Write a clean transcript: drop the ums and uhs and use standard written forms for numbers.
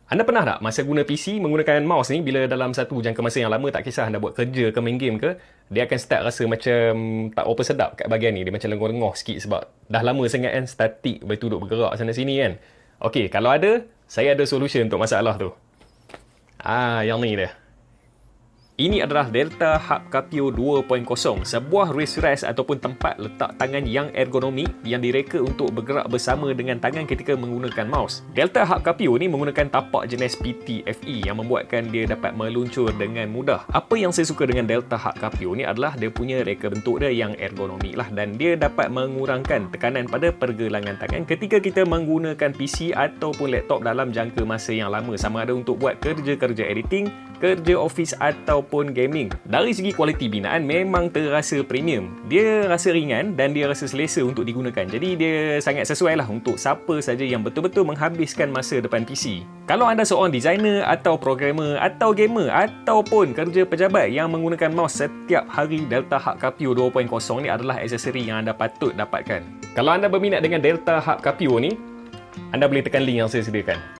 Anda pernah tak masa guna PC menggunakan mouse ni, bila dalam satu jangka masa yang lama, tak kisah anda buat kerja ke main game ke, dia akan start rasa macam tak apa sedap kat bahagian ni. Dia macam lengoh-lengoh sikit sebab dah lama sangat kan statik, lepas tu duduk bergerak sana sini kan. Okey, kalau ada, saya ada solution untuk masalah tu. Yang ni dia. Ini adalah Delta Hub Capio 2.0, sebuah wrist rest ataupun tempat letak tangan yang ergonomik yang direka untuk bergerak bersama dengan tangan ketika menggunakan mouse. Delta Hub Capio ni menggunakan tapak jenis PTFE yang membuatkan dia dapat meluncur dengan mudah. Apa yang saya suka dengan Delta Hub Capio ni adalah dia punya reka bentuk dia yang ergonomik lah, dan dia dapat mengurangkan tekanan pada pergelangan tangan ketika kita menggunakan PC ataupun laptop dalam jangka masa yang lama, sama ada untuk buat kerja-kerja editing, kerja office ataupun gaming. Dari segi kualiti binaan memang terasa premium. Dia rasa ringan dan dia rasa selesa untuk digunakan. Jadi dia sangat sesuai lah untuk siapa saja yang betul-betul menghabiskan masa depan PC. Kalau anda seorang designer atau programmer atau gamer ataupun kerja pejabat yang menggunakan mouse setiap hari, Delta Hub Capio 2.0 ni adalah aksesori yang anda patut dapatkan. Kalau anda berminat dengan Delta Hub Capio ni, anda boleh tekan link yang saya sediakan.